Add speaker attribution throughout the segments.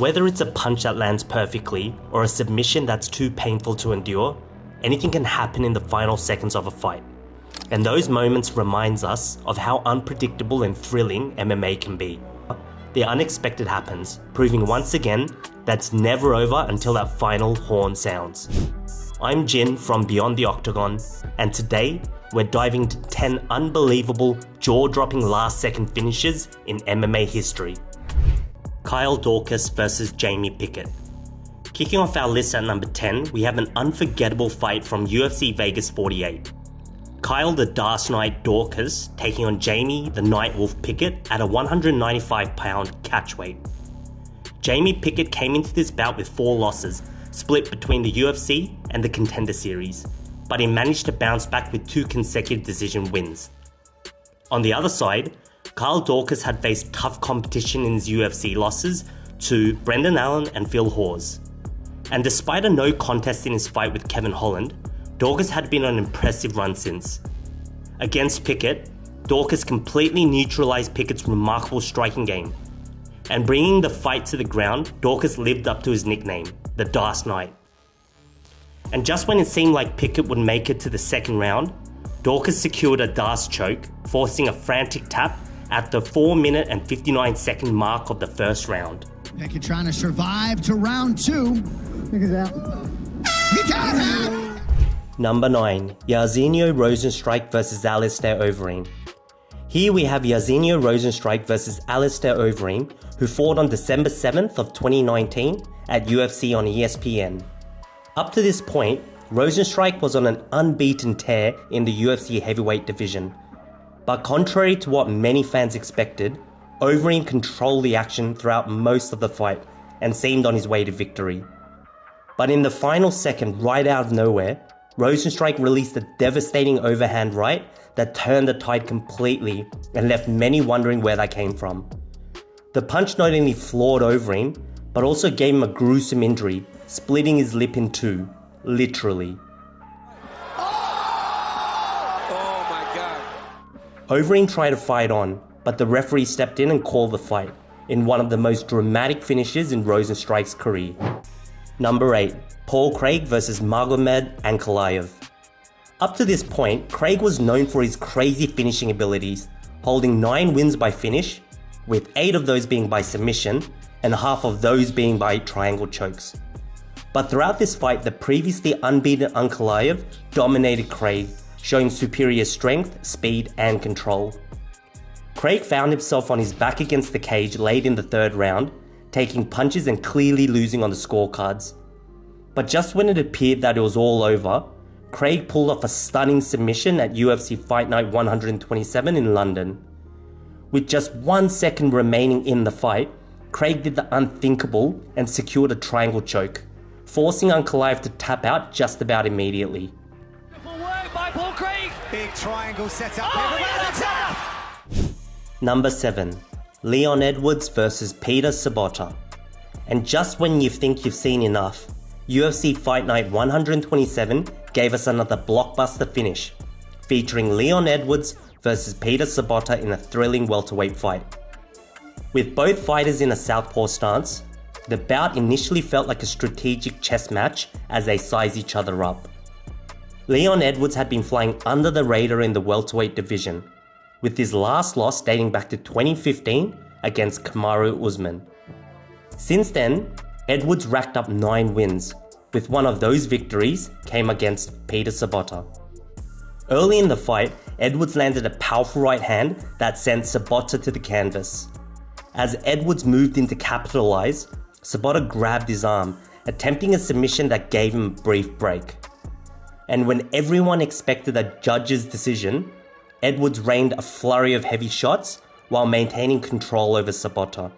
Speaker 1: Whether it's a punch that lands perfectly or a submission that's too painful to endure, anything can happen in the final seconds of a fight. And those moments reminds us of how unpredictable and thrilling MMA can be. The unexpected happens, proving once again that it's never over until that final horn sounds. I'm Jin from Beyond the Octagon, and today we're diving into 10 unbelievable, jaw-dropping last-second finishes in MMA history. Kyle Daukaus versus Jamie Pickett. Kicking off our list at number 10, we have an unforgettable fight from UFC Vegas 48. Kyle the Dark Knight Daukaus taking on Jamie the Nightwolf Pickett at a 195-pound catchweight. Jamie Pickett came into this bout with 4 losses, split between the UFC and the Contender Series, but he managed to bounce back with 2 consecutive decision wins. On the other side, Kyle Daukaus had faced tough competition in his UFC losses to Brendan Allen and Phil Hawes. And despite a no contest in his fight with Kevin Holland, Daukaus had been on an impressive run since. Against Pickett, Daukaus completely neutralized Pickett's remarkable striking game. And bringing the fight to the ground, Daukaus lived up to his nickname, the Dark Knight. And just when it seemed like Pickett would make it to the second round, Daukaus secured a Darce choke, forcing a frantic tap at the 4-minute and 59-second mark of the first round.
Speaker 2: Pickett trying to survive to round 2. Look at that. He got him!
Speaker 1: Number 9. Jairzinho Rozenstruik versus Alistair Overeem. Here we have Jairzinho Rozenstruik versus Alistair Overeem, who fought on December 7th of 2019 at UFC on ESPN. Up to this point, Rozenstruik was on an unbeaten tear in the UFC heavyweight division. But contrary to what many fans expected, Overeem controlled the action throughout most of the fight and seemed on his way to victory. But in the final second, right out of nowhere, Rozenstruik released a devastating overhand right that turned the tide completely and left many wondering where that came from. The punch not only floored Overeem, but also gave him a gruesome injury, splitting his lip in 2, literally. Overeem tried to fight on, but the referee stepped in and called the fight, in one of the most dramatic finishes in Rozenstruik's career. Number 8. Paul Craig versus Magomed Ankalaev. Up to this point, Craig was known for his crazy finishing abilities, holding 9 wins by finish, with 8 of those being by submission, and half of those being by triangle chokes. But throughout this fight, the previously unbeaten Ankalaev dominated Craig, showing superior strength, speed, and control. Craig found himself on his back against the cage late in the 3rd round, taking punches and clearly losing on the scorecards. But just when it appeared that it was all over, Craig pulled off a stunning submission at UFC Fight Night 127 in London. With just 1 second remaining in the fight, Craig did the unthinkable and secured a triangle choke, forcing Ankalaev to tap out just about immediately.
Speaker 3: Paul Craig.
Speaker 2: Big triangle set up.
Speaker 1: Number 7. Leon Edwards versus Peter Sobotta. And just when you think you've seen enough, UFC Fight Night 127 gave us another blockbuster finish, featuring Leon Edwards versus Peter Sobotta in a thrilling welterweight fight. With both fighters in a southpaw stance, the bout initially felt like a strategic chess match as they size each other up. Leon Edwards had been flying under the radar in the welterweight division, with his last loss dating back to 2015 against Kamaru Usman. Since then, Edwards racked up 9 wins, with one of those victories came against Peter Sobotta. Early in the fight, Edwards landed a powerful right hand that sent Sobotta to the canvas. As Edwards moved in to capitalize, Sobotta grabbed his arm, attempting a submission that gave him a brief break. And when everyone expected a judge's decision, Edwards rained a flurry of heavy shots while maintaining control over Sobotta.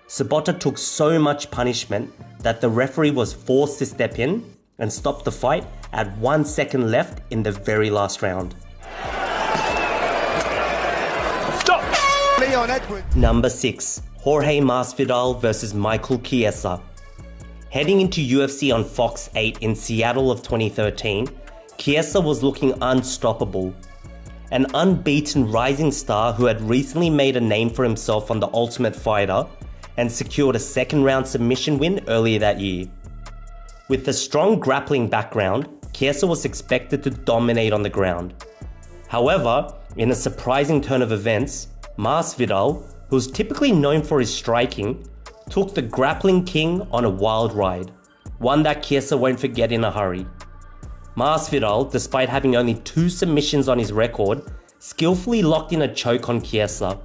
Speaker 1: Sobotta took so much punishment that the referee was forced to step in and stop the fight at 1 second left in the very last round.
Speaker 2: Stop! Leon Edwards.
Speaker 1: Number 6. Jorge Masvidal versus Michael Chiesa. Heading into UFC on Fox 8 in Seattle of 2013, Chiesa was looking unstoppable. An unbeaten rising star who had recently made a name for himself on The Ultimate Fighter and secured a second round submission win earlier that year. With a strong grappling background, Chiesa was expected to dominate on the ground. However, in a surprising turn of events, Masvidal, who was typically known for his striking, took the grappling king on a wild ride, one that Chiesa won't forget in a hurry. Masvidal, despite having only 2 submissions on his record, skillfully locked in a choke on Chiesa.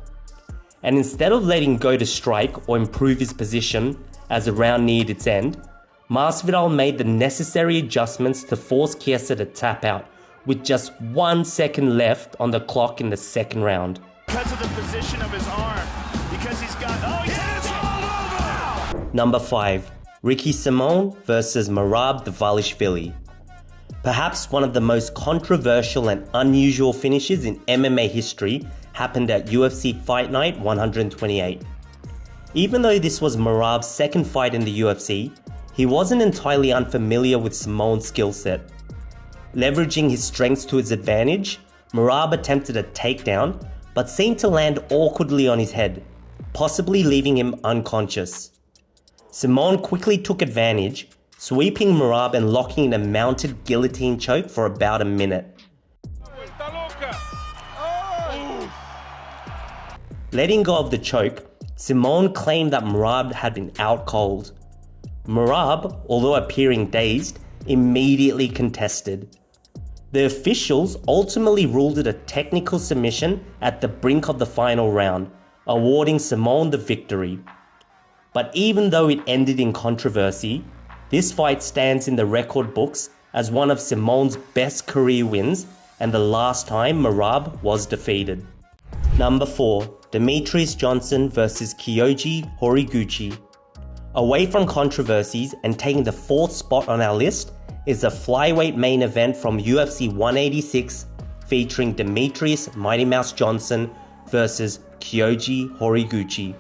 Speaker 1: And instead of letting go to strike or improve his position as the round neared its end, Masvidal made the necessary adjustments to force Chiesa to tap out with just 1 second left on the clock in the second round.
Speaker 4: Because of the position of his arm, because he's got, it's all over!
Speaker 1: Number 5. Ricky Simón versus Merab Dvalishvili. Perhaps one of the most controversial and unusual finishes in MMA history happened at UFC Fight Night 128. Even though this was Merab's second fight in the UFC, he wasn't entirely unfamiliar with Simón's skill set. Leveraging his strengths to his advantage, Merab attempted a takedown, but seemed to land awkwardly on his head, possibly leaving him unconscious. Simón quickly took advantage, sweeping Merab and locking in a mounted guillotine choke for about a minute. Letting go of the choke, Simón claimed that Merab had been out cold. Merab, although appearing dazed, immediately contested. The officials ultimately ruled it a technical submission at the brink of the final round, awarding Simón the victory. But even though it ended in controversy, this fight stands in the record books as one of Simón's best career wins and the last time Merab was defeated. Number 4. Demetrious Johnson versus Kyoji Horiguchi. Away from controversies and taking the 4th spot on our list is the flyweight main event from UFC 186 featuring Demetrious Mighty Mouse Johnson versus Kyoji Horiguchi.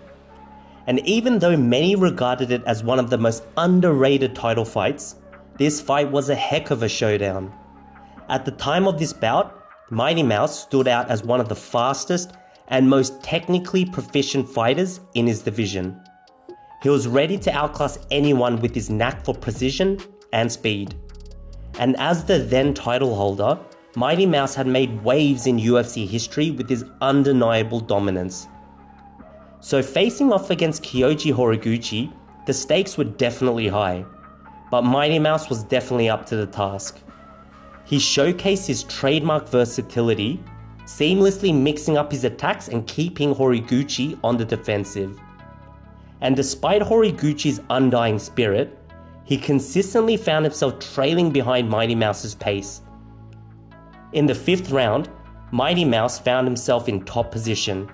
Speaker 1: And even though many regarded it as one of the most underrated title fights, this fight was a heck of a showdown. At the time of this bout, Mighty Mouse stood out as one of the fastest and most technically proficient fighters in his division. He was ready to outclass anyone with his knack for precision and speed. And as the then title holder, Mighty Mouse had made waves in UFC history with his undeniable dominance. So facing off against Kyoji Horiguchi, the stakes were definitely high, but Mighty Mouse was definitely up to the task. He showcased his trademark versatility, seamlessly mixing up his attacks and keeping Horiguchi on the defensive. And despite Horiguchi's undying spirit, he consistently found himself trailing behind Mighty Mouse's pace. In the 5th round, Mighty Mouse found himself in top position,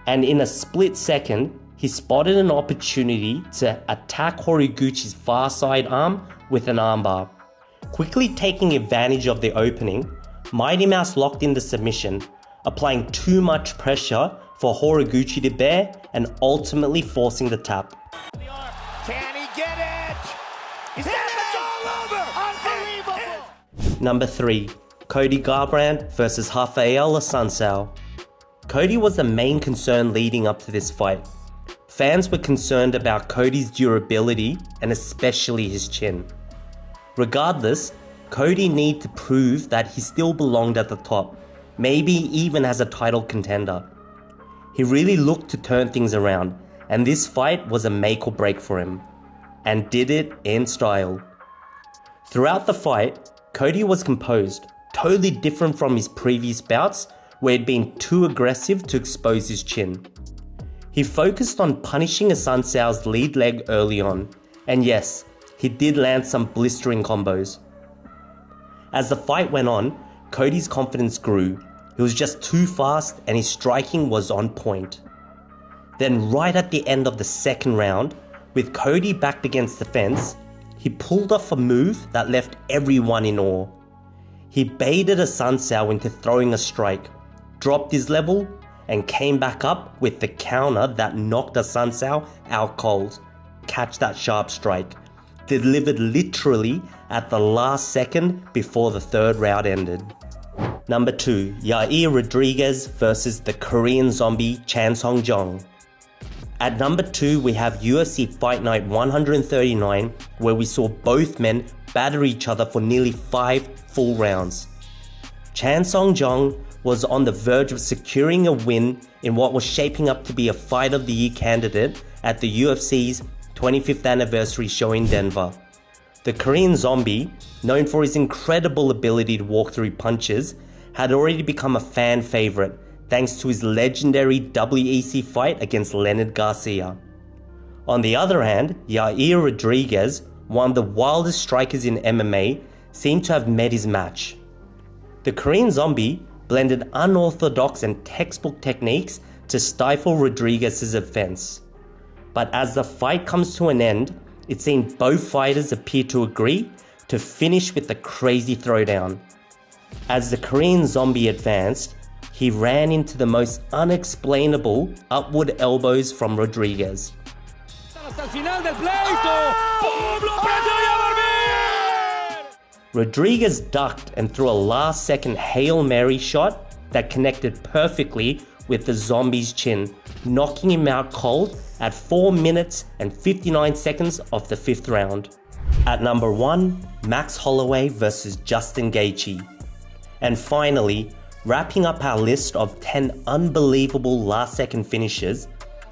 Speaker 1: and in a split second, he spotted an opportunity to attack Horiguchi's far side arm with an armbar. Quickly taking advantage of the opening, Mighty Mouse locked in the submission, applying too much pressure for Horiguchi to bear and ultimately forcing the tap.
Speaker 4: Can he get it? He's got it all over! Unbelievable!
Speaker 1: Number 3. Cody Garbrandt versus Rafael Assunção. Cody was the main concern leading up to this fight. Fans were concerned about Cody's durability and especially his chin. Regardless, Cody needed to prove that he still belonged at the top, maybe even as a title contender. He really looked to turn things around, and this fight was a make or break for him, and did it in style. Throughout the fight, Cody was composed, totally different from his previous bouts where he'd been too aggressive to expose his chin. He focused on punishing Assunção's lead leg early on, and yes, he did land some blistering combos. As the fight went on, Cody's confidence grew. He was just too fast and his striking was on point. Then right at the end of the 2nd round, with Cody backed against the fence, he pulled off a move that left everyone in awe. He baited Assunção into throwing a strike, dropped his level, and came back up with the counter that knocked Assunção out cold. Catch that sharp strike, delivered literally at the last second before the 3rd round ended. Number 2, Yair Rodriguez versus the Korean zombie Chan Sung Jung. At number 2, we have UFC Fight Night 139, where we saw both men batter each other for nearly 5 full rounds. Chan Sung Jung was on the verge of securing a win in what was shaping up to be a Fight of the Year candidate at the UFC's 25th anniversary show in Denver. The Korean Zombie, known for his incredible ability to walk through punches, had already become a fan favorite thanks to his legendary WEC fight against Leonard Garcia. On the other hand, Yair Rodriguez, one of the wildest strikers in MMA, seemed to have met his match. The Korean Zombie blended unorthodox and textbook techniques to stifle Rodriguez's offense. But as the fight comes to an end, it seemed both fighters appeared to agree to finish with the crazy throwdown. As the Korean Zombie advanced, he ran into the most unexplainable upward elbows from Rodriguez. Rodriguez ducked and threw a last-second Hail Mary shot that connected perfectly with the Zombie's chin, knocking him out cold at 4 minutes and 59 seconds of the 5th round. At number 1, Max Holloway vs Justin Gaethje. And finally, wrapping up our list of 10 unbelievable last-second finishes,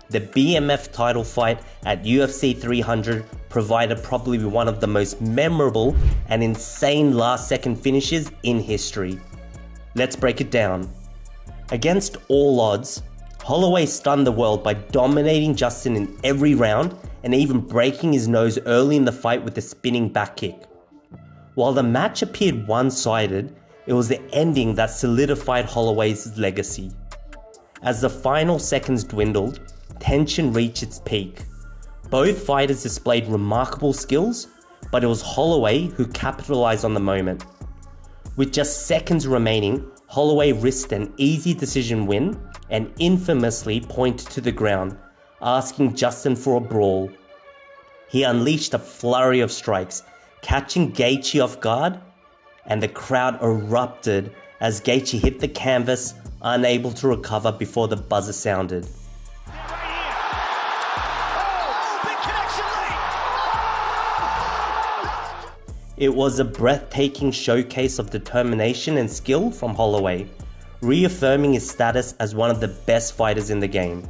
Speaker 1: the BMF title fight at UFC 300 provided probably one of the most memorable and insane last-second finishes in history. Let's break it down. Against all odds, Holloway stunned the world by dominating Justin in every round and even breaking his nose early in the fight with a spinning back kick. While the match appeared one-sided, it was the ending that solidified Holloway's legacy. As the final seconds dwindled, tension reached its peak. Both fighters displayed remarkable skills, but it was Holloway who capitalized on the moment. With just seconds remaining, Holloway risked an easy decision win and infamously pointed to the ground, asking Justin for a brawl. He unleashed a flurry of strikes, catching Gaethje off guard, and the crowd erupted as Gaethje hit the canvas, unable to recover before the buzzer sounded. It was a breathtaking showcase of determination and skill from Holloway, reaffirming his status as one of the best fighters in the game.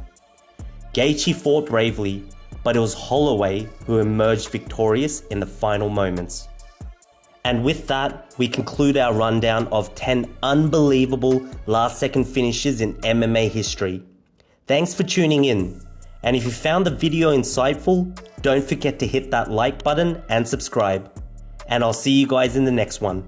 Speaker 1: Gaethje fought bravely, but it was Holloway who emerged victorious in the final moments. And with that, we conclude our rundown of 10 unbelievable last-second finishes in MMA history. Thanks for tuning in. And if you found the video insightful, don't forget to hit that like button and subscribe. And I'll see you guys in the next one.